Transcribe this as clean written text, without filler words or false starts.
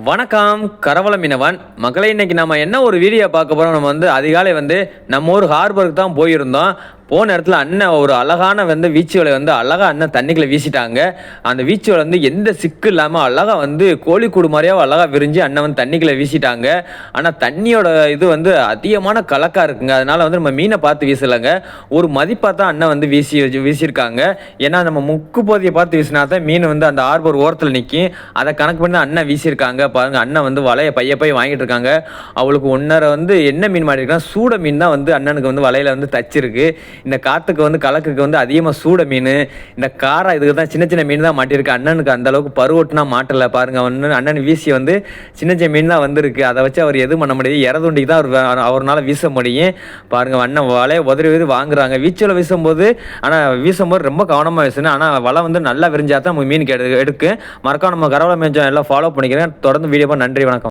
வணக்கம் கரவல மீனவன் மக்களை. இன்னைக்கு நம்ம என்ன ஒரு வீடியோ பார்க்க போகிறோம். நம்ம அதிகாலை நம்ம ஊர் ஹார்பருக்கு தான் போயிருந்தோம். போன இடத்துல அண்ணன் ஒரு அழகான வீச்சுவலை அழகாக அண்ணன் தண்ணிக்குள்ளே வீசிட்டாங்க. அந்த வீச்சுவலை எந்த சிக்கு இல்லாமல் அழகாக கோழிக்கூடு மாதிரியாக அழகாக விரிஞ்சு அண்ணன் தண்ணிக்குள்ளே வீசிட்டாங்க. ஆனால் தண்ணியோட இது அதிகமான கலக்காக இருக்குங்க. அதனால் நம்ம மீனை பார்த்து வீசலைங்க, ஒரு மதிப்பாக தான் அண்ணன் வீசியிருக்காங்க. ஏன்னா நம்ம முக்கு போதியை பார்த்து வீசினா தான் மீன் அந்த ஹார்பர் ஓரத்தில் நிற்கும். அதை கணக்கு பண்ணி அண்ணன் வீசியிருக்காங்க. பாருங்கள், அண்ணன் வலையை பைய வாங்கிட்டு இருக்காங்க. அவளுக்கு ஒன்றரை என்ன மீன் மாட்டிருக்காங்க, சூட மீன் தான் அண்ணனுக்கு வலையில் தச்சிருக்கு. இந்த காற்றுக்கு கலக்குக்கு அதிகமாக சூட மீன், இந்த காரா இதுக்கு தான் சின்ன சின்ன மீன் தான் மாட்டியிருக்கு. அண்ணனுக்கு அந்த அளவுக்கு பருவட்டுனா மாட்டலை. பாருங்க, அண்ணன் வீசி சின்ன சின்ன மீன் தான் வந்திருக்கு. அதை வச்சு அவர் எதுவும் பண்ண முடியாது. இறதுண்டிக்கு தான் அவரால் வீச முடியும். பாருங்க, அண்ணன் வலையை உதறி வாங்குறாங்க. வீச்சில் வீசும்போது ரொம்ப கவனமாக வீசணும். ஆனால் வலை நல்லா விரிஞ்சா தான் மீன் எடுக்கு. மறக்காம நம்ம கரவல மேஞ்சம் எல்லாம் ஃபாலோ பண்ணிக்கிறேன். தொடர்ந்து வீடியோ. நன்றி, வணக்கம்.